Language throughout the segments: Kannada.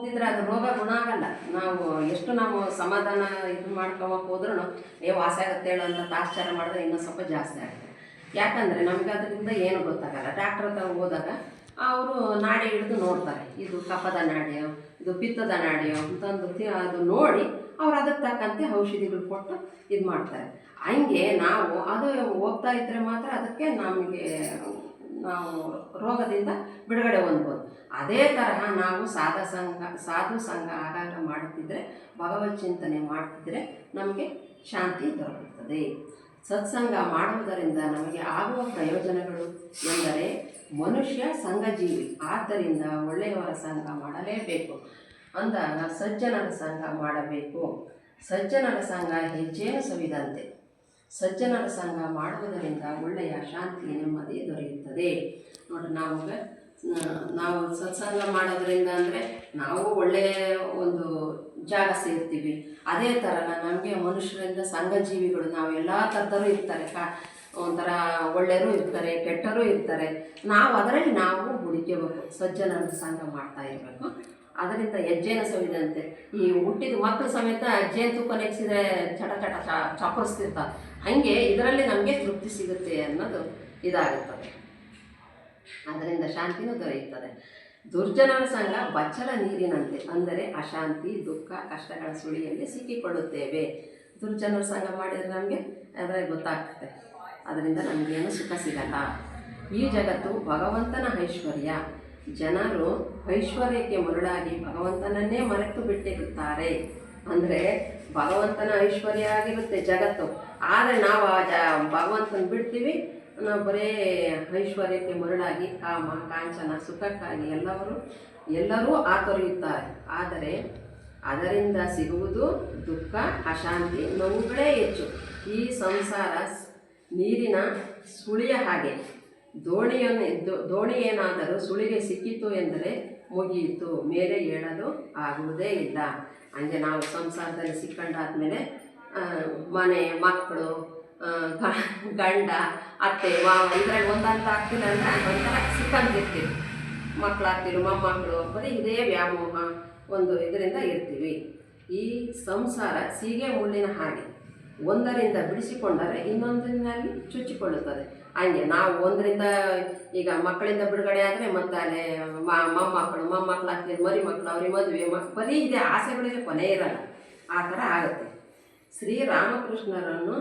ಹೋಗಿದ್ರೆ ಅದು ರೋಗ ಗುಣ ಆಗಲ್ಲ. ನಾವು ಸಮಾಧಾನ ಇದು ಮಾಡ್ಕೊಳಕ್ಕೆ ಹೋದ್ರೂ ವಾಸಿ ಆಗುತ್ತೆ ಹೇಳೋ ಅಂತ ತಾಶ್ಚಾರ ಮಾಡಿದ್ರೆ ಇನ್ನೂ ಸ್ವಲ್ಪ ಜಾಸ್ತಿ ಆಗುತ್ತೆ. ಯಾಕಂದರೆ ನಮ್ಗೆ ಅದರಿಂದ ಏನು ಗೊತ್ತಾಗಲ್ಲ. ಡಾಕ್ಟ್ರ್ ಹತ್ರ ಹೋದಾಗ ಅವರು ನಾಡಿ ಹಿಡಿದು ನೋಡ್ತಾರೆ, ಇದು ಕಫದ ನಾಡಿಯೋ ಇದು ಪಿತ್ತದ ನಾಡಿಯೋ ಅಂತಂದು ಅದು ನೋಡಿ ಅವ್ರು ಅದಕ್ಕೆ ತಕ್ಕಂತೆ ಔಷಧಿಗಳು ಕೊಟ್ಟು ಇದು ಮಾಡ್ತಾರೆ. ಹಂಗೆ ನಾವು ಅದು ಹೋಗ್ತಾ ಇದ್ದರೆ ಮಾತ್ರ ಅದಕ್ಕೆ ನಾವು ರೋಗದಿಂದ ಬಿಡುಗಡೆ ಹೊಂದ್ಬೋದು. ಅದೇ ತರಹ ನಾವು ಸಾಧು ಸಂಘ ಆಗಾಗ ಮಾಡುತ್ತಿದ್ದರೆ, ಭಗವತ್ ಚಿಂತನೆ ಮಾಡ್ತಿದ್ದರೆ ನಮಗೆ ಶಾಂತಿ ದೊರಕುತ್ತದೆ. ಸತ್ಸಂಗ ಮಾಡುವುದರಿಂದ ನಮಗೆ ಆಗುವ ಪ್ರಯೋಜನಗಳು ಎಂದರೆ ಮನುಷ್ಯ ಸಂಘಜೀವಿ, ಆದ್ದರಿಂದ ಒಳ್ಳೆಯವರ ಸಂಘ ಮಾಡಲೇಬೇಕು. ಅಂದಾಗ ಸಜ್ಜನರ ಸಂಘ ಮಾಡಬೇಕು. ಸಜ್ಜನರ ಸಂಘ ಹೆಜ್ಜೇನು ಸವಿದಂತೆ. ಸಜ್ಜನರ ಸಂಘ ಮಾಡುವುದರಿಂದ ಒಳ್ಳೆಯ ಶಾಂತಿ ನೆಮ್ಮದಿ ದೊರೆಯುತ್ತದೆ. ನೋಡ್ರಿ, ನಾವು ಸತ್ಸಂಗ ಮಾಡೋದ್ರಿಂದ ಅಂದರೆ ನಾವು ಒಳ್ಳೆಯ ಒಂದು ಜಾಗ ಸೇರ್ತೀವಿ. ಅದೇ ಥರ ನಮಗೆ ಮನುಷ್ಯರಿಂದ ಸಂಘಜೀವಿಗಳು ನಾವೆಲ್ಲ ಥರದವರು ಇರ್ತಾರೆ. ಒಂಥರ ಒಳ್ಳೆಯರು ಇರ್ತಾರೆ, ಕೆಟ್ಟರೂ ಇರ್ತಾರೆ. ಅದರಲ್ಲಿ ನಾವು ಹುಡುಕಬೇಕು. ಸಜ್ಜನರ ಸಂಘ ಮಾಡ್ತಾ ಇರಬೇಕು. ಅದರಿಂದ ಹೆಜ್ಜೇನ ಸವಿದಂತೆ. ಈ ಹುಟ್ಟಿದ ಮಕ್ಕಳು ಸಮೇತ ಜೇನು ತುಪ್ಪ ನೆಕ್ಸಿದ್ರೆ ಚಟ ಚಪ್ಪರಿಸ್ತಿರ್ತಾರೆ. ಹಾಗೆ ಇದರಲ್ಲಿ ನಮಗೆ ತೃಪ್ತಿ ಸಿಗುತ್ತೆ ಅನ್ನೋದು ಇದಾಗುತ್ತದೆ. ಅದರಿಂದ ಶಾಂತಿನೂ ದೊರೆಯುತ್ತದೆ. ದುರ್ಜನರ ಸಂಘ ಬಚ್ಚಲ ನೀರಿನಂತೆ, ಅಂದರೆ ಅಶಾಂತಿ ದುಃಖ ಕಷ್ಟಗಳ ಸುಳಿಯಲ್ಲಿ ಸಿಕ್ಕಿಕೊಳ್ಳುತ್ತೇವೆ. ದುರ್ಜನರ ಸಂಘ ಮಾಡಿದರೆ ನಮಗೆ ಅದರಲ್ಲಿ ಗೊತ್ತಾಗ್ತದೆ, ಅದರಿಂದ ನಮಗೇನು ಸುಖ ಸಿಗಲ್ಲ. ಈ ಜಗತ್ತು ಭಗವಂತನ ಐಶ್ವರ್ಯ. ಜನರು ಐಶ್ವರ್ಯಕ್ಕೆ ಮರುಳಾಗಿ ಭಗವಂತನನ್ನೇ ಮರೆತು ಬಿಟ್ಟಿರುತ್ತಾರೆ. ಅಂದರೆ ಭಗವಂತನ ಐಶ್ವರ್ಯ ಆಗಿರುತ್ತೆ ಜಗತ್ತು, ಆದರೆ ನಾವು ಭಗವಂತನ ಬಿಡ್ತೀವಿ. ನಾವು ಬರೇ ಐಶ್ವರ್ಯಕ್ಕೆ ಮರುಳಾಗಿ ಕಾಮ ಕಾಂಚನ ಸುಖಕ್ಕಾಗಿ ಎಲ್ಲರೂ ಆತೊರೆಯುತ್ತಾರೆ. ಆದರೆ ಅದರಿಂದ ಸಿಗುವುದು ದುಃಖ ಅಶಾಂತಿ ನೋವುಗಳೇ ಹೆಚ್ಚು. ಈ ಸಂಸಾರ ನೀರಿನ ಸುಳಿಯ ಹಾಗೆ. ದೋಣಿ ಏನಾದರೂ ಸುಳಿಗೆ ಸಿಕ್ಕಿತು ಎಂದರೆ ಮುಗಿಯಿತು, ಮೇಲೆ ಏಳಲು ಆಗುವುದೇ ಇಲ್ಲ. ಹಂಗೆ ನಾವು ಸಂಸಾರದಲ್ಲಿ ಸಿಕ್ಕಂಡಾದ್ಮೇಲೆ ಮನೆ ಮಕ್ಕಳು ಗಂಡ ಅತ್ತೆ ಮಾವ ಇದರಲ್ಲಿ ಒಂದಂತ ಆಗ್ತಿಲ್ಲ ಅಂದರೆ ಒಂಥರ ಸಿಕ್ಕಂತಿರ್ತೀವಿ. ಮಕ್ಕಳಾಗ್ತಿರು ಮೊಮ್ಮಕ್ಕಳು ಬರೀ ಇದೇ ವ್ಯಾಮೋಹ ಒಂದು ಇದರಿಂದ ಇರ್ತೀವಿ. ಈ ಸಂಸಾರ ಸೀಗೆ ಮುಳ್ಳಿನ ಹಾಗೆ, ಒಂದರಿಂದ ಬಿಡಿಸಿಕೊಂಡರೆ ಇನ್ನೊಂದರಲ್ಲಿ ಚುಚ್ಚಿಕೊಳ್ಳುತ್ತದೆ. ಹಂಗೆ ನಾವು ಒಂದರಿಂದ ಈಗ ಮಕ್ಕಳಿಂದ ಬಿಡುಗಡೆ ಆದರೆ ಮತ್ತೆ ಅಲ್ಲೇ ಮೊಮ್ಮಕ್ಕಳಾಗ್ತಿದ್ರು, ಮರಿ ಮಕ್ಕಳು, ಅವ್ರಿಗೆ ಮದುವೆ ಬರೀ ಇದೆ ಆಸೆಗಳಿಗೆ ಕೊನೆ ಇರಲ್ಲ. ಆ ಥರ ಆಗುತ್ತೆ. ಶ್ರೀರಾಮಕೃಷ್ಣರನ್ನು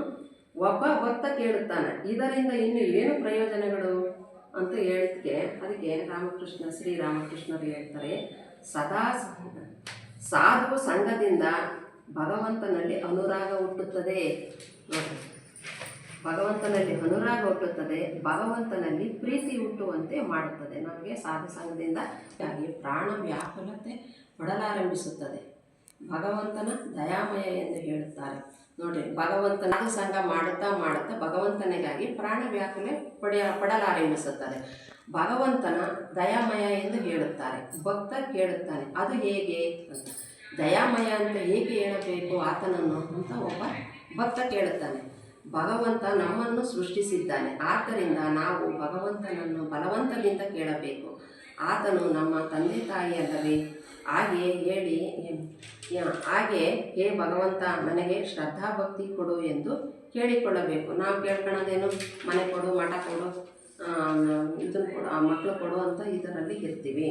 ಒಬ್ಬ ಭಕ್ತ ಕೇಳುತ್ತಾನೆ, ಇದರಿಂದ ಇನ್ನು ಏನು ಪ್ರಯೋಜನಗಳು ಅಂತ ಹೇಳಿದ್ಕೆ ಅದಕ್ಕೆ ಶ್ರೀರಾಮಕೃಷ್ಣರು ಹೇಳ್ತಾರೆ, ಸಾಧು ಸಂಘದಿಂದ ಭಗವಂತನಲ್ಲಿ ಅನುರಾಗ ಹುಟ್ಟುತ್ತದೆ. ನೋಡಿ, ಭಗವಂತನಲ್ಲಿ ಅನುರಾಗ ಹುಟ್ಟುತ್ತದೆ, ಭಗವಂತನಲ್ಲಿ ಪ್ರೀತಿ ಹುಟ್ಟುವಂತೆ ಮಾಡುತ್ತದೆ. ನಮಗೆ ಸಾಧು ಸಂಘದಿಂದ ಪ್ರಾಣ ವ್ಯಾಕುಲತೆ ಪಡಲಾರಂಭಿಸುತ್ತದೆ. ಭಗವಂತನ ದಯಾಮಯ ಎಂದು ಹೇಳುತ್ತಾರೆ. ನೋಡಿರಿ, ಭಗವಂತನ ಸಂಘ ಮಾಡುತ್ತಾ ಭಗವಂತನಿಗಾಗಿ ಪ್ರಾಣ ವ್ಯಾಕುಲೆ ಪಡಲಾರಂಭಿಸುತ್ತದೆ. ಭಗವಂತನ ದಯಾಮಯ ಎಂದು ಹೇಳುತ್ತಾರೆ. ಭಕ್ತ ಕೇಳುತ್ತಾನೆ, ಅದು ಹೇಗೆ ಅಂತ. ದಯಾಮಯ ಅಂತ ಹೇಗೆ ಹೇಳಬೇಕು ಆತನನ್ನು ಅಂತ ಒಬ್ಬ ಭಕ್ತ ಕೇಳುತ್ತಾನೆ. ಭಗವಂತ ನಮ್ಮನ್ನು ಸೃಷ್ಟಿಸಿದ್ದಾನೆ, ಆದ್ದರಿಂದ ನಾವು ಭಗವಂತನನ್ನು ಬಲವಂತದಿಂದ ಕೇಳಬೇಕು. ಆತನು ನಮ್ಮ ತಂದೆ ತಾಯಿಯಲ್ಲವೇ? ಹಾಗೆ ಹೇ ಭಗವಂತ, ನನಗೆ ಶ್ರದ್ಧಾಭಕ್ತಿ ಕೊಡು ಎಂದು ಕೇಳಿಕೊಳ್ಳಬೇಕು. ನಾವು ಕೇಳ್ಕೊಳ್ಳೋದೇನು, ಮನೆ ಕೊಡು, ಮಠ ಕೊಡು, ಇದನ್ನು ಕೊಡು, ಆ ಮಕ್ಕಳು ಕೊಡು ಅಂತ ಇದರಲ್ಲಿ ಇರ್ತೀವಿ.